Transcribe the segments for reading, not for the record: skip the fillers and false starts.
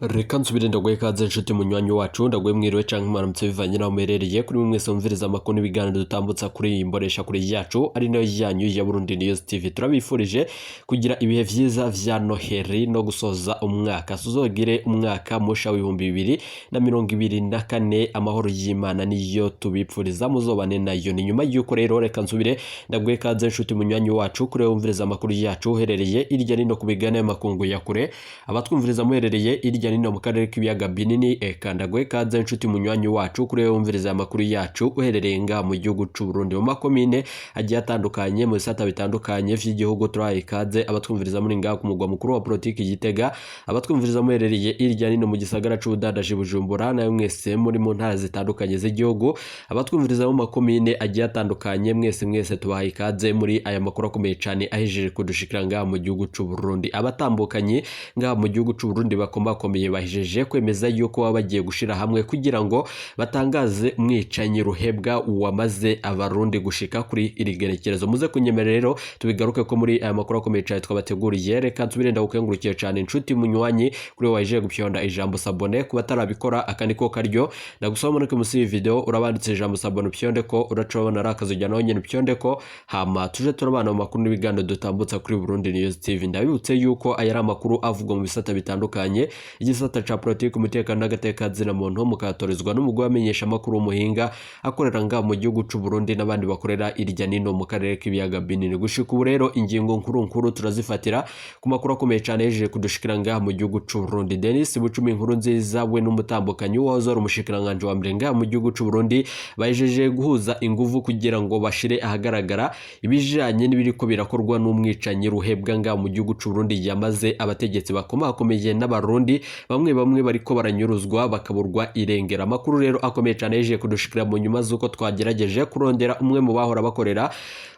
Reka nsubire ndaguhe ikaze nshuti munywanyi wacu ndaguhe mwiriwe canke mwaramutse bivanye naho muherereye kuri mwese mumviriza amakuru n'ibiganiro dutambutsa kuri iyi mbonesha kuri yacu ari nayo yanyu ya Burundi News TV. Turabifurije kugira ibihe vyiza vya Noheri no gusoza umwaka, tuzogire umwaka musha w'2024. Amahoro y'Imana niyo tubipfuriza muzobane nayo. Ni nyuma yuko rero reka nsubire ndaguhe ikaze nshuti munywanyi wacu kuri wumviriza amakuru yacu uherereye irya nino kubigana makungu ya kure, abatwumviriza muherereye irya nino mu karere k'ibiyaga binini. Ndaguhe ikaze nshuti munywanyi wacu kuri wumviriza amakuru yacu uherereye nga mu gihugu c'u Burundi mu makomine agiye atandukanye mu bisata bitandukanye vy'igihugu. Turaha ikaze abatwumviriza muri nga ku mugwa mukuru wa politiki Gitega, abatwumviriza muherereye irya nino mu gisagara c'ubudandaji Bujumbura, nayo mwese muri mu ntara zitandukanye z'igihugu, abatwumviriza mu makomine agiye atandukanye mwese tubaha ikaze muri aya makuru akomeye cyane ahejeje kudushikira nga mu gihugu c'u Burundi. Abatambukanye nga mu gihugu c'u Burundi bakomeye bahijeje kwemeza yuko baba bagiye gushira hamwe kugira ngo batangaze umwicanyi ruhebwa wamaze abarundi gushika kuri iri gerekerezo. Muze kunyemerera rero tubigaruke ko muri aya makuru akomeye cyane twabateguriye. Reka nsubire ndagukengurukiye cyane nshuti munywanyi kuri waje gupyonda ijambo sabone kuba tarabikora akaniko karyo ndagusoma muri musi video urabanditse ijambo sabone upyonde ko uracobona rakazujya naho nyene upyonde ko hama tuje turabana mu makuru n'ibiganiro dutambutsa kuri Burundi News TV. Ndabibutse yuko aya ari amakuru avugwa mu bisata bitandukanye, igisata ca politiki, umutekano n'agatekazina muntu mukatorezwa n'umugwa amenyesha amakuru umuhinga akorera nga mu gihugu c'u Burundi n'abandi bakorera irya nino mu karere k'ibiyaga binini. Gushika ubu rero ingingo nkuru turazifatira ku makuru akomeye cyane yejeje kudushikira nga mu gihugu c'u Burundi. Denise Nkurunziza we n'umutambukanyi wazora umushikiranganje wa mbere nga mu gihugu c'u Burundi bajeje guhuza inguvu kugira ngo bashire ahagaragara ibijanye n'ibiriko birakorwa n'umwicanyi ruhebwa nga mu gihugu c'u Burundi yamaze abategetsi bakomeye n'abarundi bamwe bariko baranyuruzwa bakaburwa irengera. Amakuru rero akomeye cyane yejeje kudushikira mu nyuma zuko twagerageje kurondera umwe mu bahora bakorera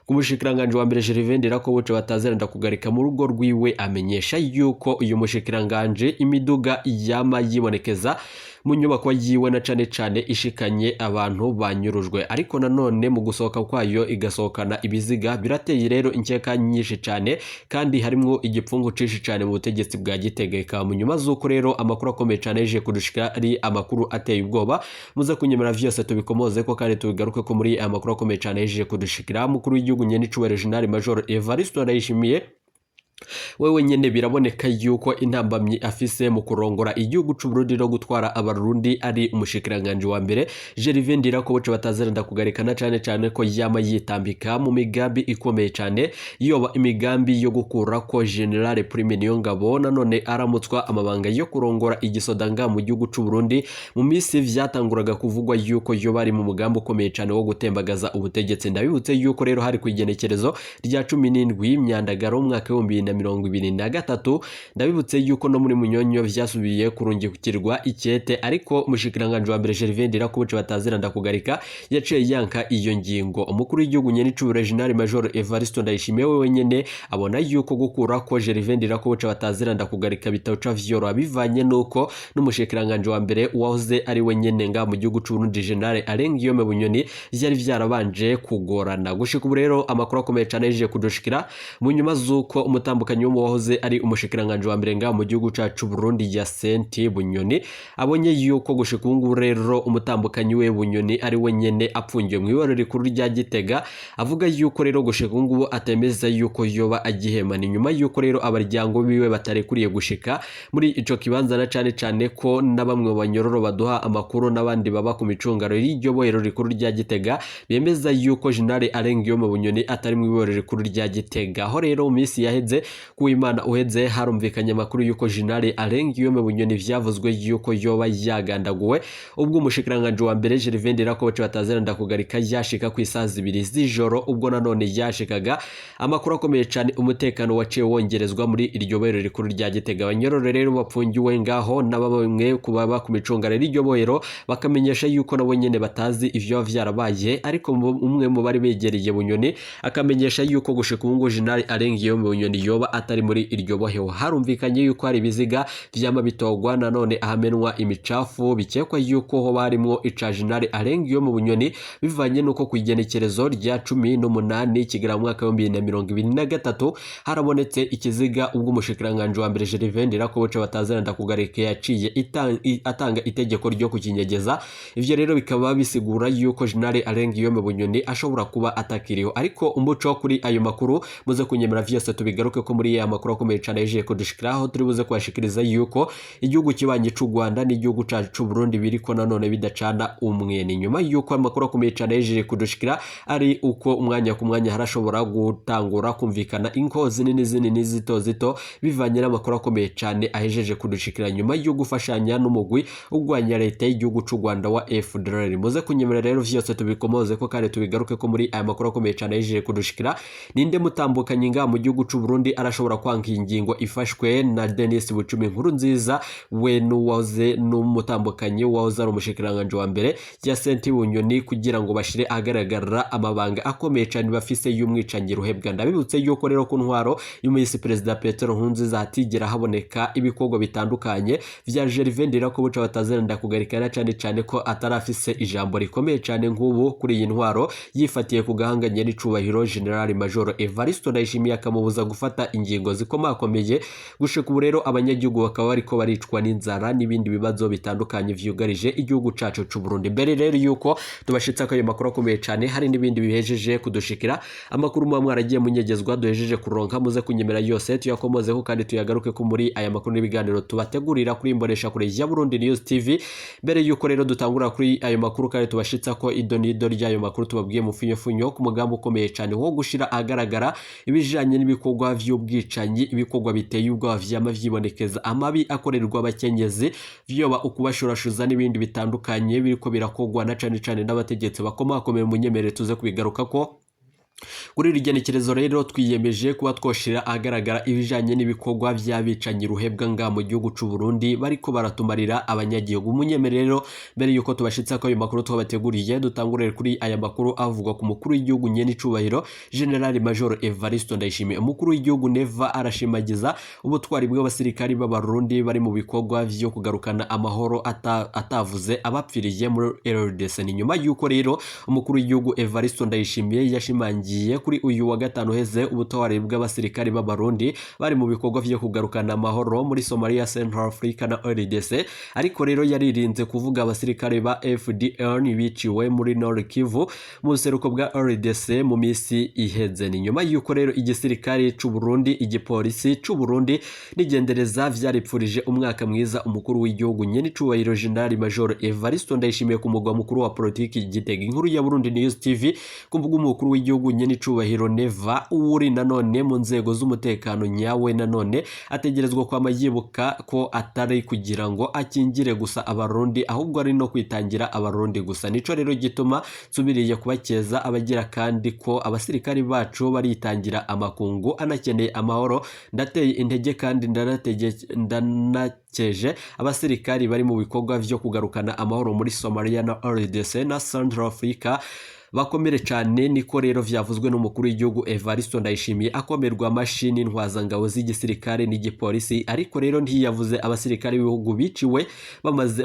kumushikiranganje wa mbere Ndirako buce batazeranda kugarika mu rugo rwiwe, amenyesha yuko uyu mushikiranganje imiduga yama yibonekeza mu nyubako yiwe na cane ishikanye abantu banyurujwe, ariko nanone mu gusohoka kwayo igasohokana ibiziga. Birateye rero inkeka nyinshi cyane kandi harimo igipfungu cishi cyane mu butegetsi bwa Gitega. Mu nyuma zuko rero amakuru akomeye cyane yeje kudushika ari amakuru ateye ubwoba, muze kunyemera vyose tubikomoze ko kandi tubigaruke ko muri amakuru akomeye cyane yeje kudushikira mukuru w'igihugu nyene c'uwere General Major Evariste Ndayishimiye. Wewe nyene biraboneka yuko intambamyi afise mu kurongora igihugu c'u Burundi no gutwara abarundi ari umushikiranganje wa mbere Ndirako buce batazeranda kugarikana cane ko yama yitambika mu migambi ikomeye cyane, yoba imigambi yo gukura ko General Prime niyo ngabo nanone aramutswa amabanga yo kurongora igisodanga mu gihugu c'u Burundi. Mu misi vyatanguraga kuvugwa yuko yo bari mu mugambi ukomeye cyane wo gutembagaza ubutegetsi. Ndabibutse yuko rero hari kwigenekerezo rya 17 myandagaro umwaka wa 2023. Ndabibutse yuko no muri munyonyo vyasubiye kurungikirwa icyete, ariko mushikiranganje wa mbere Ndirako buce batazeranda kugarika yaciye yanka iyo ngingo. Umukuru w'igihugu nyene c'uwere General Major Evariste Ndayishimiye wewe nyene abona yuko gukura ko Ndirako buce batazeranda kugarika bitawuca vyoro bivanye nuko n'umushikiranganje wa mbere wahoze ari we nyene nga mu gihugu c'u Burundi General Bunyoni vyari vyarabanje kugorana. Gushika ubu rero amakuru akomeye cyane yeje kudushikira mu nyuma zuko umutambukanyi wo wahoze ari umushikiranganje wa mbere nga mu gihugu c'u Burundi ya Senti Bunyoni abonye yuko gushika ubu rero umutambukanyi we Bunyoni ari we nyene apfungiye mu ibaro rikuru rya Gitega, avuga yuko rero gushika ubu atemeza yuko yoba agihemana nyuma yuko rero abaryango biwe batarekuriye gushika muri ico kibanza na cane ko na bamwe mu banyororo baduha amakuru n'abandi baba ku micungaro y'iryo bohero rikuru rya Gitega bemeza yuko General Bunyoni atari mu ibaro rikuru rya Gitega. Aho rero mu misi yaheze kuwimana uheze harumvikanye amakuru yuko General Bunyoni vyavuzwe yuko yoba yagandaguwe ubwo umushikiranganje wa mbere Ndirako buce batazeranda kugarika yashika ku isaha 2 z'ijoro. Ubwo nanone yashikaga amakuru akomeye cyane umutekano waciye wongerezwa muri iryo bohero rikuru rya Gitega. Abanyororo rero bapfungiwe ngaho n'abamwe kubaba ku micungano y'iryo bohero bakamenyesha yuko nabo nyene batazi ivyo vyarabaye, ariko umwe mu bari begereye Bunyoni akamenyesha yuko gushika ubu General Bunyoni vyoba atari muri iryo bohero. Harumvikanye yuko hari ibiziga vyama bitogwa nanone ahamenwa imicafu bikekwa yuko ho barimo ica General Arengiyo mu Bunyoni bivanye nuko kwigenekerezo rya 18 kigera mu mwaka wa 2023 harabonetse ikiziga ubwo umushikiranganje wa mbere Ndirako boce batazana kugarika yaciye atanga itegeko ryo kukinyegeza. Ivyo rero bikaba bisigura yuko General Arengiyo mu Bunyoni ashobora kuba atakiriho, ariko umuco kuri ayo makuru muze kunyemera vyose tubigaruke ko muri ya makuru akomeye cyane yeje kudushikiraho turi buze kwashikiriza yuko igihugu kibanye c'u Rwanda n'igihugu cacu c'u Burundi biriko nanone bidacana umwe. Ni nyuma yuko amakuru akomeye cyane yeje kudushikira ari uko umwanya ku mwanya harashobora gutangura kumvikana inkozi n'izindi n'izito zito bivanye n'amakuru akomeye cyane ahejeje kudushikira nyuma yo gufashanya n'umugwi ugwanya leta y'igihugu c'u Rwanda wa FDLR. Muze kunyemera rero vyose tubikomoze ko kandi tubigaruke ko muri aya makuru akomeye cyane yeje kudushikira. Ninde mutambukanye nga mu gihugu c'u Burundi arashobora kwanka ingingo ifashwe na Denise Nkurunziza we nuwaze n'umutambukanye wahoze ari umushikiranganje wa mbere ya senti Bunyoni kugira ngo bashire agaragara amabanga akomeye cyane bafise y'umwicanyi ruhebwa. Ndabibutse yuko rero ku ntwaro y'umuyisi Perezida Nkurunziza hatigera haboneka ibikorwa bitandukanye vya Ndirako boce batazenda kugarikana cyane ko atarafise ijambo rikomeye cyane nk'ubu kuri iyi ntwaro yifatiye kugahanganya n'icubahiro General Major Evariste Ndayishimiye akamubuza gufata ingingo zikomakomeye. Gushika ubu rero abanyagihugu bakaba bariko baricwa n'inzara n'ibindi bibazo bitandukanye vyugarije igihugu cacu c'u Burundi. Mbere rero yuko tubashitsa ko ayo makuru akomeye cyane hari n'ibindi bihejeje kudushikira amakuru mu mwaragiye munyegezwa duhejeje kuronka muze kunyemera yose tuyakomozeho kandi tuyagaruke ko muri aya makuru n'ibiganiro tubategurira kuri imbonesha kure ya Burundi News TV. Mbere yuko rero dutangura kuri ayo makuru kandi tubashitsa ko idonido ry'ayo makuru tubabwiye mu funyo ku mugambo ukomeye cyane wo gushira agaragara ibijanye n'ibikorwa vy'ubwicanyi, ibikorwa biteye ubwoba vyama vyibonekeza amabi akorerwa abakenyezi vyoba ukubashurashuza n'ibindi bitandukanye biriko birakogwa na cane n'abategetsi bakomakomeye mu nyemere tuze kubigaruka ko. Kuri rigenekerezo rero twiyemeje kuba twoshira agaragara ibijanye n'ibikorwa vy'abicanyi ruhebwa nga mu gihugu c'u Burundi bariko baratumarira abanyagihugu. Munyemerero mbere yuko tubashitsa ko ayo makuru twabateguriye dutangurire kuri aya makuru avugwa ku mukuru w'igihugu nyene icubahiro General Major Evariste Ndayishimiye. Umukuru w'igihugu neva arashimagiza ubutwari bw'abasirikari b'abarundi bari mu bikorwa vyo kugarukana amahoro atavuze abapfiriye muri RDC. Ni nyuma yuko rero umukuru w'igihugu Evariste Ndayishimiye yashimangiye kuri uyu wa gatanu heze ubutwari bw'abasirikari b'abarundi bari mu bikorwa vyo kugarukana amahoro muri Somalia, Central Africa na RDC, ariko rero yaririnze kuvuga abasirikare ba FDLR biciwe muri Nord Kivu mu seruko bwa RDC mu misi iheze. Ni nyuma yuko rero igisirikare c'u Burundi, igipolisi c'u Burundi nigendereza vyaripfurije umwaka mwiza umukuru w'igihugu nyene icubahiro General Major Evariste Ndayishimiye ku mugwa mukuru wa politiki Gitega. Inkuru ya Burundi News TV kumvuga umukuru w'igihugu nyene icubahiro neva uri nanone mu nzego z'umutekano nyawe nanone ategerezwa kwama yibuka ko atari kugira ngo akingire gusa abarundi ahubwo ari no kwitangira abarundi gusa. Nico rero gituma subiriye kubakeza abagira kandi ko abasirikari bacu baritangira amakungu anakeneye amahoro. Ndateye intege kandi ndanakeje abasirikari bari mu bikorwa vyo kugarukana amahoro muri Somalia na RDC na Central Africa bakomere cyane. Niko rero vyavuzwe n'umukuru w'igihugu Evariste Ndayishimiye akomerwa mashini ntwazangabo z'igisirikare n'igipolisi, ariko rero ntiyavuze abasirikare b'ibihugu biciwe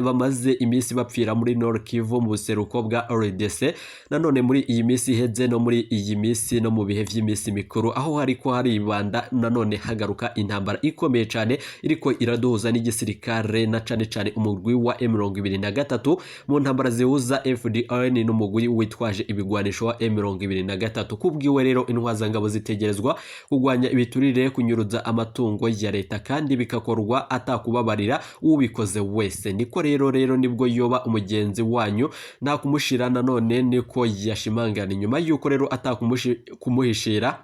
bamaze imisi bapfira muri Nord Kivu mu buseruko bwa RDC. Nanone muri iyi misi iheze no muri iyi misi no mu bihe vy'imisi mikuru aho hariko haribanda nanone hagaruka intambara ikomeye cyane iriko iraduhuza n'igisirikare na cane umugwi wa M23 mu ntambara zihuza FDLR n'umugwi witwaje ibigwanisho wa M23. Kubwiwe rero intwazangabo zitegerezwa kugwanya ibiturire, kunyuruza amatungo ya leta kandi bikakorwa atakubabarira ubikoze wese. Niko rero nibwo yoba umugenzi wanyu nta kumushira. Nanone niko yashimangana nyuma yuko rero atakumuhishira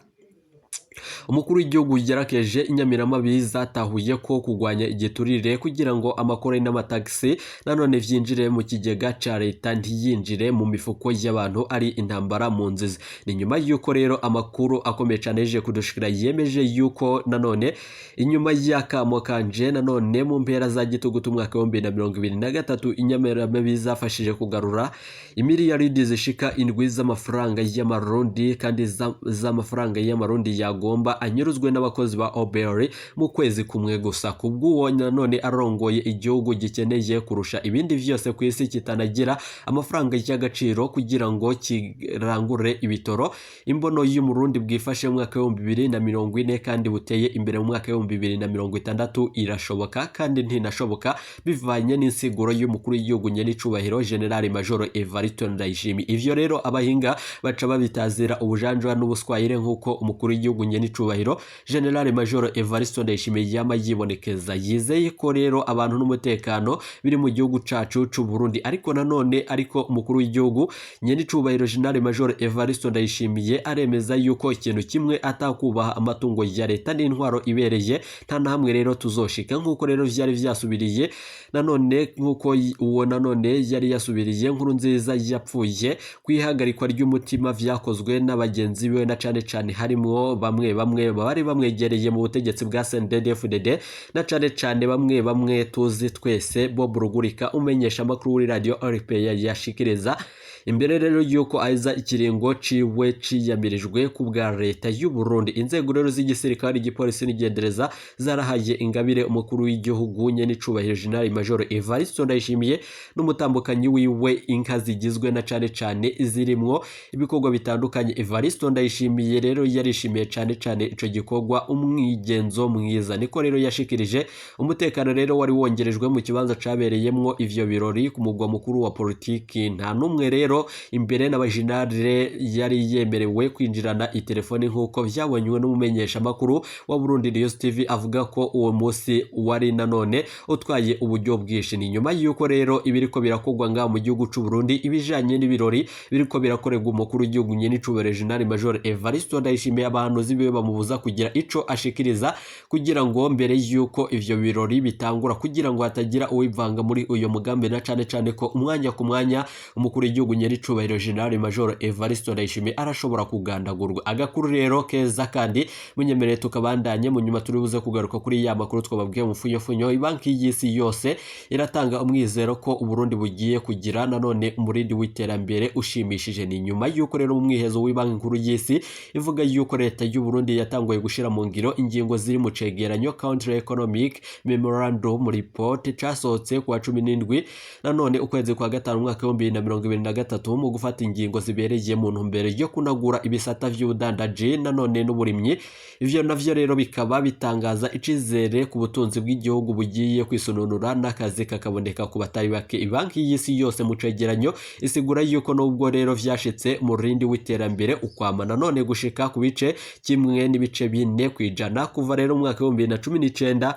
umukuru w'igihugu yarakeje inyamiramabi zatahuye ko kugwanya igiturire kugira ngo amakore n'amataxi nanone vyinjire mu kigega ca leta ntiyinjire mu mifuko y'abantu ari intambara mu nziza. Ni nyuma yuko rero amakuru akomeye cyane yeje kudushikira yemeje yuko nanone inyuma y'akamo kanje nanone mu mpera za gitugutu umwaka wa 2023 inyamiramabi zafashije kugarura imiliyaridi zishika indwi z'amafaranga y'amarundi kandi z'amafaranga y'amarundi yagomba anyuruzwe n'abakozi ba OBR mu kwezi kumwe gusa. Kubw'uwo nanone arongoye igihugu gikeneye kurusha ibindi vyose ku isi kitanagira amafaranga y'agaciro kugira ngo kirangure ibitoro, imbono y'umurundi bwifashe mu mwaka wa 2040 kandi buteye imbere mu mwaka wa 2060 irashoboka kandi ntinashoboka bivanye n'insiguro y'umukuru w'igihugu nyenicubahiro General Major Evariste Ndayishimiye. Ivyo rero abahinga baca babitazira ubujanjwa n'ubuswayire nk'uko umukuru w'igihugu nyenicubahiro General Major Evariste Ndayishimiye yama yibonekeza. Yizeye ko rero abantu n'umutekano biri mu gihugu cacu c'u Burundi, ariko nanone umukuru w'igihugu nyenicubahiro General Major Evariste Ndayishimiye aremeza yuko ikintu kimwe atakubaha amatungo ya leta n'intwaro ibereye nta nahamwe rero tuzoshika, nk'uko rero vyari vyasubiriye nanone nk'uko uwo nanone yari yasubiriye Nkurunziza yapfuye kwihagarikwa ry'umutima vyakozwe n'abagenzi biwe na cane harimwo bamwe bari bamwegereye mu butegetsi bwa CNDD-FDD na cane bamwe tuzi twese. Bob Rugurika umenyesha amakuru kuri radio RPA yashikiriza imbere rero yuko aiza ikiringo ciwe ciyamirijwe ku bwa leta y'u Burundi. Inzego rero z'igisirikare, igipolisi n'igendereza zarahaye ingabire umukuru w'igihugu nyenicubahiro General Major Evariste Ndayishimiye n'umutambukanyi wiwe inka zigizwe na cane zirimwo ibikorwa bitandukanye. Evariste Ndayishimiye rero yarishimiye cane ico gikorwa umwigenzo mwiza, niko rero yashikirije. Umutekano rero wari wongerejwe mu kibanza cabereyemwo ivyo birori ku mugwa mukuru wa politiki. Nta numwe rero imbere n'abajinare yari yemerewe kwinjirana itelefoni nk'uko vyabonywe n'umumenyesha makuru wa Burundi News TV avuga ko uwo musi wari nanone utwaye uburyo bwinshi. Ni nyuma yuko rero ibiriko birakogwa nga mu gihugu c'u Burundi ibijanye n'ibirori biriko birakorerwa umukuru w'igihugu nyenicubahiro General Major Evariste Ndayishimiye, abantu zibiwe bamubuza kugira ico ashikiriza kugira ngo mbere yuko ivyo birori bitangura, kugira ngo hatagira uwivanga muri uyo mugambi na cane ko umwanya ku mwanya umukuru w'igihugu nyenicubahiro General Major Evariste Ndayishimiye arashobora kugandagurwa. Agakuru rero keza kandi munyemereye tukabandanye mu nyuma turibuze kugaruka kuri ya makuru twababwiye mu funyo. Ibanki y'isi yose iratanga umwizero ko Uburundi bugiye kugira nanone umurindi w'iterambere ushimishije. Ni nyuma yuko rero mu mwihezo w'ibanki nkuru y'isi ivuga yuko leta y'u Burundi yatanguye gushira mu ngiro ingingo ziri mu cegeranyo Country Economic Memorandum Report casohotse kwa 17 nanone ukwezi kwa gatanu mwaka wa 2023 mu gufata ingingo zibereye mu ntumbere yo kunagura ibisata vy'ubudandaji nanone n'uburimyi. Ivyo navyo rero bikaba bitangaza icizere ku butunzi bw'igihugu bugiye kwisununura n'akazi kakaboneka ku batari bake. Ibanki y'isi yose mu cegeranyo isigura yuko nubwo rero vyashitse mu rindi w'iterambere ukwama nanone gushika ku bice kimwe n'ibice 4% kuva rero mu mwaka wa 2019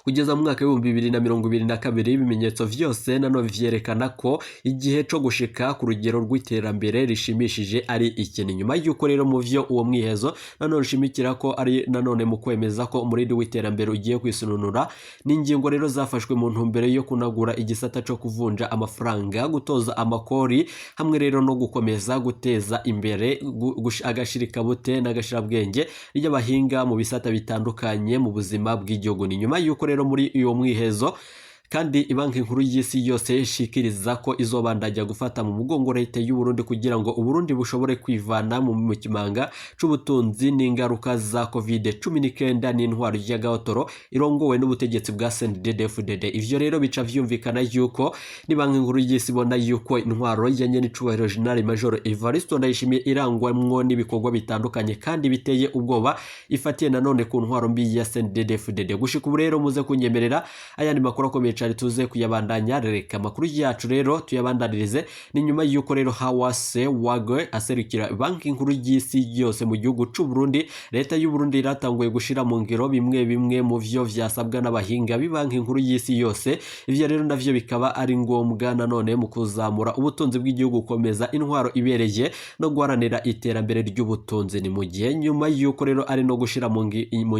kugeza mu mwaka wa 2022. Ibimenyetso vyose nanone vyerekana ko igihe co gushika ku rugero rw'iterambere rishimishije ari ikintu. Nyuma yuko rero mu vyo uwo mwihezo nanone ushimikira ko ari nanone mu kwemeza ko umurindi w'iterambere ugiye kwisununura n'ingingo rero zafashwe mu ntumbere yo kunagura igisata co kuvunja amafaranga, gutoza amakori hamwe rero no gukomeza guteza imbere agashirika bute n'agashirabwenge ry'abahinga mu bisata bitandukanye mu buzima bw'igihugu. Ni nyuma yuko rero muri uyo mwihezo kandi ibanki nkuru y'isi yose ishikiriza ko izobandajya gufata mu mugongo leta y'u Burundi kugira ngo Uburundi bushobore kwivana mu kimanga c'ubutunzi n'ingaruka za COVID-19 n'intwaro y'agahotoro irongowe n'ubutegetsi bwa CNDD-FDD. Ivyo rero bica vyumvikana yuko n'ibanki nkuru y'isi bona yuko intwaro ya nyenicubahiro General Major Evariste Ndayishimiye irangwamwo n'ibikorwa bitandukanye kandi biteye ubwoba ifatiye nanone ku ntwaro mbi ya CNDD-FDD. Gushika ubu rero muze kunyemerera ayandi makuru akomeye cyane tuze kuyabandanya. Reka makuru yacu rero tuyabandanirize ni nyuma yuko rero Hawase Wagwe aserukira banki nkuru y'isi yose mu gihugu c'u Burundi. Leta y'u Burundi iratanguye gushira mu ngiro bimwe mu vyo vyasabwa n'abahinga b'ibanki nkuru y'isi yose. Ivyo rero navyo bikaba ari ngombwa nanone mu kuzamura ubutunzi bw'igihugu, komeza intwaro ibereye no guharanira iterambere ry'ubutunzi. Ni mu gihe nyuma yuko rero ari no gushira mu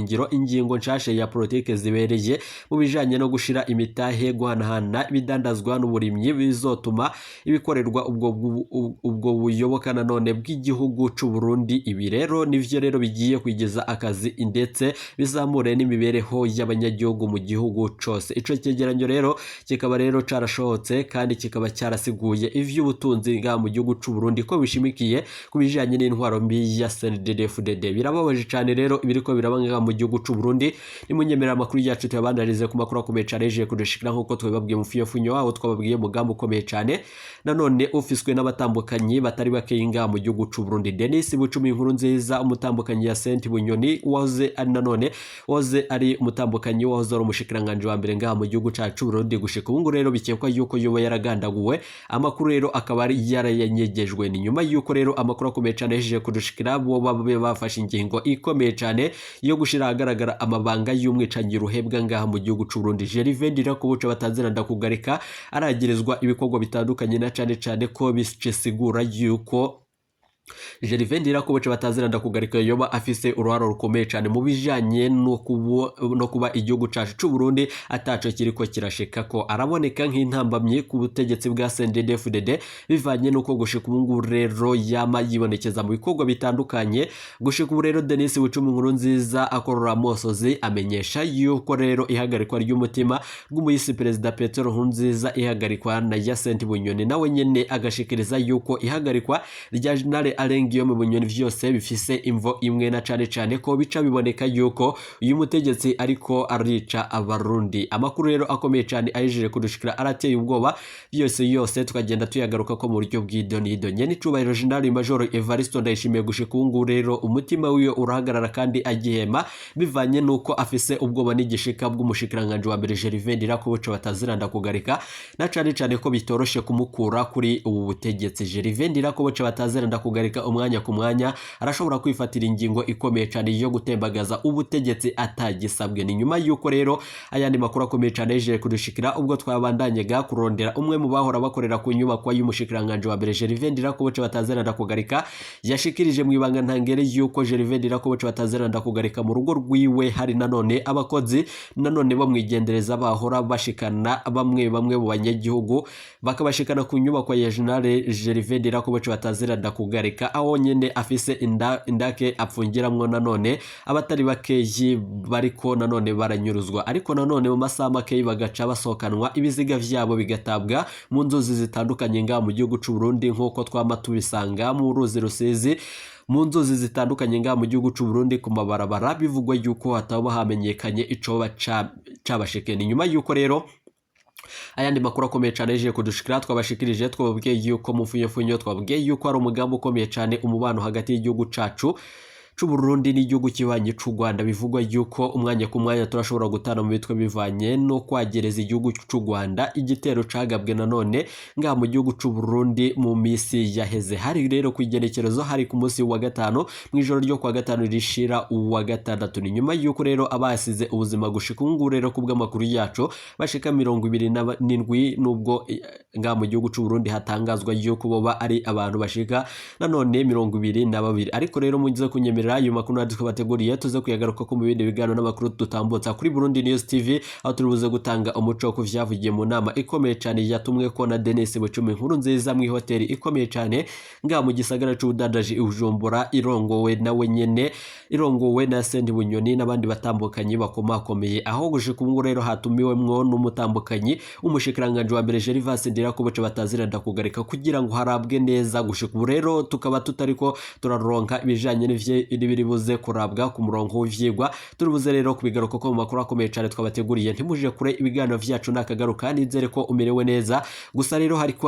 ngiro ingingo nshashe ya politike zibereye mu bijanye no gushira imita imitahe guhanahana ibidandazwa n'uburimyi bizotuma ibikorerwa ubwo buyoboka nanone bw'igihugu c'u Burundi. Ibi rero nivyo rero bigiye kwigeza akazi ndetse bizamure n'imibereho y'abanyagihugu mu gihugu cose. Ico cyegeranyo rero kikaba rero carashotse kandi kikaba cyarasiguye ivy'ubutunzi nga mu gihugu c'u Burundi ko bishimikiye kubijanye n'intwaro mbi ya CNDD-FDD. Birababaje cyane rero ibiriko birabanga mu gihugu c'u Burundi. Nimunyemera amakuru yacu tuyabandarize ku makuru akomeye cyane yeje kudushikira nkuko twebabwiye mu fiyofunyo aho twababwiye mugambo ukomeye cyane nanone ufiswe n'abatambukanyi batari bakeyinga mu gihugu c'u Burundi. Denise Nkurunziza umutambukanyi ya Senti Bunyoni wahoze ari nanone wahoze ari umutambukanyi wahoze ari umushikiranganje wa mbere ngaha mu gihugu c'u Burundi gushika ubu rero bikekwa yuko yoba yaragandaguwe. Amakuru rero akaba ari yarayanyegejwe. Ni nyuma yuko rero amakuru akomeye cyane yeje kudushikira bo babe bafashe ingingo ikomeye cyane yo gushira agaragara amabanga y'umwicanyi ruhebwa ngaha mu gihugu c'u Burundi. Ndirako buca batazira ndakugarika aragirizwa ibikorwa bitandukanye na cyane ko bisigura yuko Ndirako buca batazira ndakugarika yoba afise uruharo rukomeye cyane mu bijanye no kuba igihugu cacu c'u Burundi ataco kiriko kirashika ko araboneka nk'intambamye ku butegetsi bwa CNDD-FDD bivanye nuko gushika ubu rero yama yibonekeza mu bikorwa bitandukanye. Gushika ubu rero Denise Nkurunziza akorora mosozi amenyesha yuko rero ihagarikwa ry'umutima rw'umuyisi perezida Petero Nkurunziza ihagarikwa na Yasenti Bunyoni nawe nyene agashikiriza yuko ihagarikwa rya General arengiyo mu Bunyoni vyose bifise imvo imwe na cyane ko bica biboneka yuko uyu mutegetsi ariko arica abarundi. Amakuru rero akomeye cyane ayejeje kudushikira arateye ubwoba yose tukagenda tuyagaruka ko mu buryo bw'idonido. Nyene cubahiro General Major Evaristo Ndayishimiye gushika ubu rero umutima wiwe urahagarara kandi agihema bivanye nuko afise ubwoba n'igishika bw'umushikiranganje wa mbere Ndirako buca bataziranda kugarika na cyane ko bitoroshe kumukura kuri ubu butegetsi. Ndirako buca bataziranda kugarika umwanya ku mwanya arashobora kwifatira ingingo ikomeye cyane yo gutembagaza ubutegetsi atagisabwe. Ni nyuma yuko rero ayandi makuru akomeye cyane yeje kudushikira ubwo twabandanyega kurondera umwe mu bahora bakorera ku nyubako y'umushikiranganje wa mbere Ndirako buca bataziranda kugarika yashikirije mu ibanga ntangere yuko Ndirako buca bataziranda kugarika mu rugo rwiwe hari nanone abakozi nanone bamwigendereza bahora bashikana bamwe mu banyagihugu bakabashikana ku nyubako ya General Ndirako buca bataziranda kugarika aho nyene afise indake apfungiramwo nanone abatari bakeyi bariko nanone baranyuruzwa ariko nanone mu masaha makeyi bagaca basokanwa ibiziga vyabo bigatabwa mu nzuzi zitandukanye ngaha mu gihugu c'u Burundi nkuko twama tubisanga mu ruzi Rusizi mu nzuzi zitandukanye ngaha mu gihugu c'u Burundi ku mabarabara bivugwa yuko hataba hamenyekanye ico cabashike. Ni nyuma yuko rero ayandi makuru akomeye cyane yeje kudushikira twabashikirije twababwiye yuko mu funyo twababwiye yuko ari umugambo ukomeye cyane umubano hagati y'igihugu cacu c'u Burundi n'igihugu kibanye c'u Rwanda. Bivugwa yuko umwanya ku mwanya turashobora gutana mu bitwe bivanye no kwagereza igihugu c'u Rwanda igitero cagabwe nanone ngaha mu gihugu c'u Burundi mu misi yaheze. Hari rero kwigerekerezo hari ku munsi wa gatano mu ijoro ryo kwa gatano rishira uwa gatandatu. Ni nyuma yuko rero abasize ubuzima gushika ubu rero kubw'amakuru yacu bashika 27 nubwo ngaha mu gihugu c'u Burundi hatangazwa yuko boba ari abantu bashika nanone 22 ariko rero mugize kunyemera ayo makuru natwe bateguriye tuze kuyagaruka ko mu bindi bigano n'amakuru tutambutsa kuri Burundi News TV aho turibuze gutanga umuco ku vyavugiye mu nama ikomeye cyane yatumwe ko na Denise Nkurunziza mu hoteli ikomeye cyane ngaha mu gisagara c'Ubudandaji Bujumbura irongowe nawe nyene irongowe na Senti Bunyoni n'abandi batambukanyi bakomakomeye aho gushika ubu rero hatumiwemwo n'umutambukanyi umushikiranganje wa mbere Ndirako buca bataziranda kugarika kugira ngo harabwe neza. Gushika ubu rero tukaba tutariko turaronka ibijanye n'ibiri buze kurabwa ku murongo w'ivyigwa turibuze rero kubigaruka ko mu makuru akomeye cyane twabateguriye. Ntimuje kure ibiganiro vyacu nakagaruka nizere ko umerewe neza. Gusa rero hariko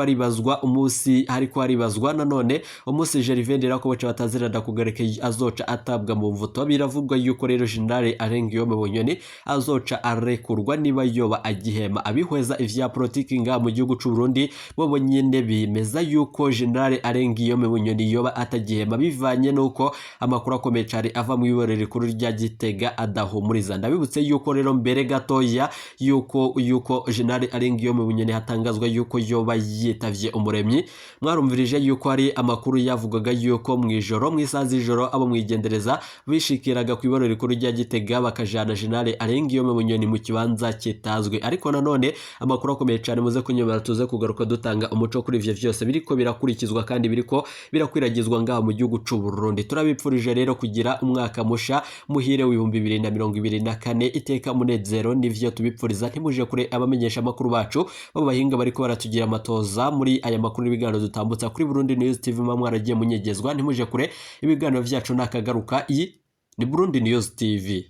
haribazwa nanone umunsi Ndirako buca bataziranda kugarika azoca atabwa mu mvuto. Biravugwa yuko rero General arengiyo mu Bunyoni azoca arekurwa niba yoba agihema. Abihweza ivya politiki ngaha mu gihugu c'u Burundi bo nyene bimeza yuko General arengiyo mu Bunyoni yoba atagihema bivanye nuko amakuru akomeye cyane ava mu iborero rikuru rya Gitega adahumuriza. Ndabibutse yuko rero mbere gatoya yuko General Arengiyo mu Bunyoni hatangazwa yuko yoba yitavye umuremyi, mwarumvirije yuko ari amakuru yavugaga yuko mu ijoro mu isaha z'ijoro abo mwigendereza bishikiraga ku iborero rikuru rya Gitega bakajana General Arengiyo mu Bunyoni mu kibanza kitazwe. Ariko nanone amakuru akomeye cyane muze kunyemera tuze kugaruka dutanga umuco kuri ivyo vyose biriko birakurikizwa kandi biriko birakwiragizwa ngaha mu gihugu c'u Burundi. Turabipfurije rero kugira umwaka musha muhire w'ibihumbi 2024 iteka munezero nivyo tubipfuriza. Ntimuje kure abamenyesha amakuru bacu babahinga bariko baratugira amatoza muri aya makuru n'ibiganiro dutambutsa kuri Burundi News TV mwaragiye munyegezwa. Ntimuje kure ibiganiro vyacu nakagaruka. Iyi ni Burundi News TV.